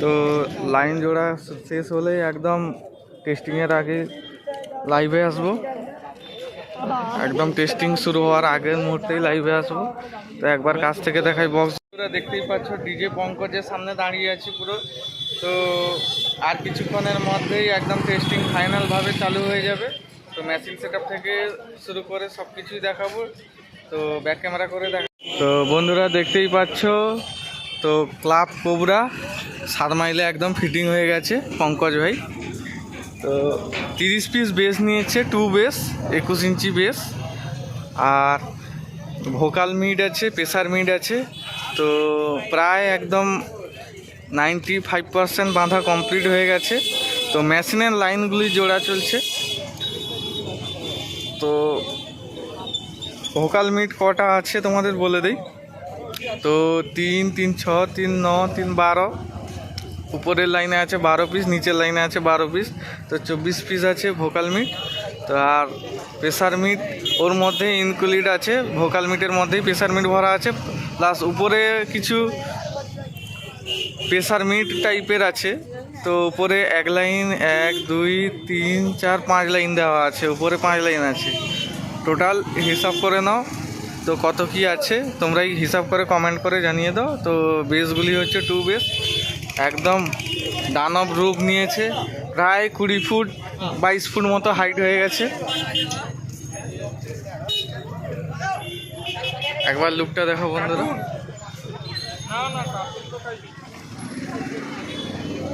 তো লাইন জোড়া শেষ হলে একদম টেস্টিংয়ের আগে লাইভে আসবো। একদম টেস্টিং শুরু হওয়ার আগের মুহূর্তেই লাইভে আসবো। তো একবার কাছ থেকে দেখাই বক্স। দেখতেই পাচ্ছ ডিজে পঙ্কজের সামনে দাঁড়িয়ে আছি পুরো। তো আর কিছুক্ষণের মধ্যেই একদম টেস্টিং ফাইনালভাবে চালু হয়ে যাবে। তো মেশিন সেটআপ থেকে শুরু করে সব কিছুই দেখাবো। তো ব্যাক ক্যামেরা করে দেখা। তো বন্ধুরা দেখতেই পাচ্ছ, তো ক্লাব কোবরা 7 মাইলে একদম ফিটিং হয়ে গেছে পঙ্কজ ভাই। তো 30 পিস বেস নিয়েছে, 2 বেস 21 ইঞ্চি বেস, আর ভোকাল মিড আছে, প্রেসার মিড আছে। তো প্রায় একদম 95% বাঁধা কমপ্লিট হয়ে গেছে। তো মেশিনের লাইনগুলি জোড়া চলছে। তো ভোকাল মিড কটা আছে তোমাদের বলে দিই। তো 3, 3, 6, 3, 9, 3, 12। উপরের লাইনে আছে 12 পিস, নিচের লাইনে আছে 12 পিস। তো 24 পিস আছে ভোকাল মিট। তো আর প্রেসার মিট ওর মধ্যে ইনক্লুড আছে, ভোকাল মিটের মধ্যেই প্রেসার মিট ভরা আছে। প্লাস উপরে কিছু প্রেসার মিট টাইপের আছে। তো উপরে 1 লাইন, 1, 2, 3, 4, 5 লাইন দেওয়া আছে। উপরে 5 লাইন আছে। টোটাল হিসাব করে নাও তো কত কি আছে, তোমরাই হিসাব করে কমেন্ট করে জানিয়ে দাও। তো বেসগুলি হচ্ছে 2 বেস, একদম দানব রূপ নিয়েছে। প্রায় 20 ফুট 22 ফুট মতো হাইট হয়ে গেছে। একবার লুকটা দেখো বন্ধুরা।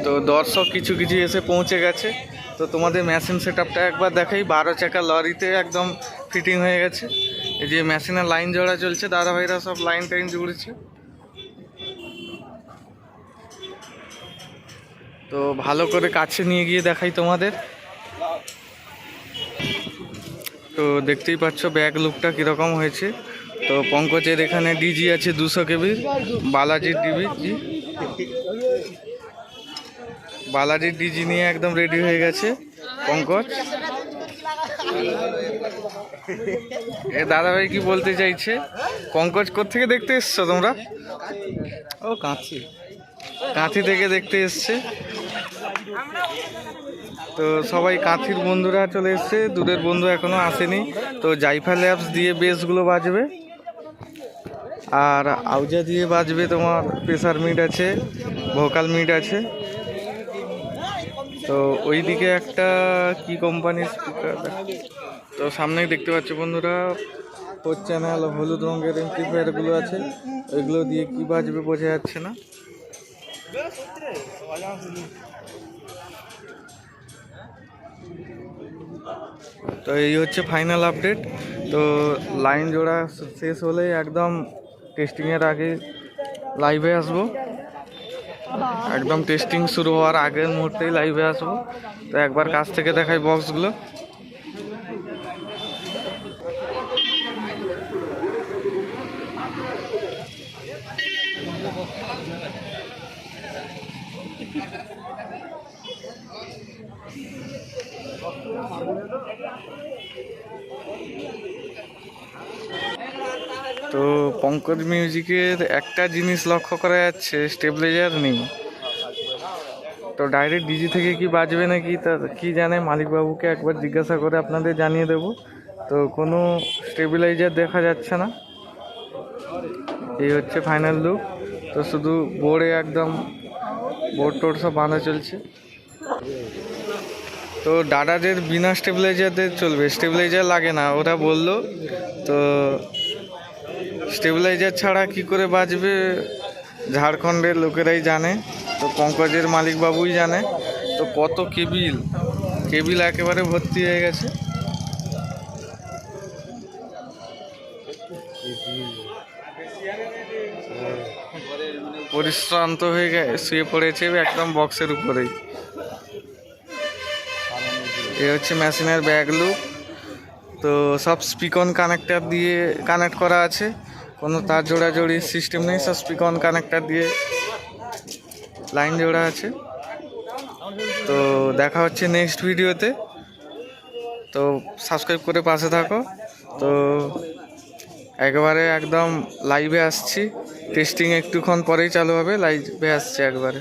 তো দর্শক কিছু কিছু এসে পৌঁছে গেছে। তো তোমাদের মেশিন সেটআপটা একবার দেখাই। 12 চাকা লরিতে একদম ফিটিং হয়ে গেছে। এই যে মেশিনের লাইন জোড়া চলছে, দাদা ভাইরা সব লাইন টাইন জুড়েছে। তো ভালো করে কাছে নিয়ে গিয়ে দেখাই তোমাদের। তো দেখতেই পাচ্ছ ব্যাক লুকটা কীরকম হয়েছে। তো পঙ্কজের এখানে ডিজি আছে 200 কেবির, বালাজির ডিজি। বালাজির ডিজি নিয়ে একদম রেডি হয়ে গেছে পঙ্কজ। এ দাদাভাই কি বলতে চাইছে? পঙ্কজ কোত্থেকে দেখতে এসছো তোমরা? ও কাঁথি থেকে দেখতে এসছে। তো সবাই কাঁথির বন্ধুরা চলে এসছে, দূরের বন্ধু এখনো আসেনি। তো জাইফা ল্যাবস দিয়ে বেসগুলো বাজবে, আর আউজা দিয়ে বাজবে তোমার প্রেসার মিট আছে, ভোকাল মিট আছে। তো ওইদিকে একটা কি কোম্পানির স্পিকার, তো সামনেই দেখতে পাচ্ছ বন্ধুরা 4 চ্যানেল হলুদ রঙের এমপ্লিফায়ারগুলো আছে। ওইগুলো দিয়ে কি বাজবে বোঝা যাচ্ছে না। তো এই হচ্ছে ফাইনাল আপডেট। তো লাইন জোড়া শেষ হলে একদম টেস্টিংয়ের আগে লাইভে আসবো। একদম টেস্টিং শুরু হওয়ার আগের মুহূর্তেই লাইভে আসবো। তো একবার কাছ থেকে দেখাই বক্সগুলো। তো পঙ্কজ মিউজিকের একটা জিনিস লক্ষ্য করা যাচ্ছে, স্টেবিলাইজার নেই। তো ডাইরেক্ট ডিজি থেকে কি বাজবে নাকি তা কি জানে, মালিকবাবুকে একবার জিজ্ঞাসা করে আপনাদের জানিয়ে দেব। তো কোনো স্টেবিলাইজার দেখা যাচ্ছে না। এই হচ্ছে ফাইনাল লুক। তো শুধু বোর্ডে একদম বোর্ড টোড সব বাঁধা চলছে। তো ডাডাদের বিনা স্টেবিলাইজারদের চলবে, স্টেবিলাইজার লাগে না ওরা বললো। তো স্টেবিলাইজার ছাড়া কি করে বাজবে ঝাড়খণ্ডের লোকেরাই জানে। তো পঙ্কজের মালিকবাবুই জানে। তো কত কেবিল একেবারে ভর্তি হয়ে গেছে। পরিশ্রান্ত হয়ে শুয়ে পড়েছে একদম বক্সের উপরেই। এই হচ্ছে মেশিনের ব্যাক লুক। তো সব স্পিকন কানেক্টার দিয়ে কানেক্ট করা আছে, কোনো তার জোড়াজোড়ির সিস্টেম নেই। সব স্পিকন কানেক্টার দিয়ে লাইন জোড়া আছে। তো দেখা হচ্ছে নেক্সট ভিডিওতে। তো সাবস্ক্রাইব করে পাশে থাকো। তো একবারে একদম লাইভে আসছি, টেস্টিং একটুক্ষণ পরেই চালু হবে, লাইভে আসছে একবারে।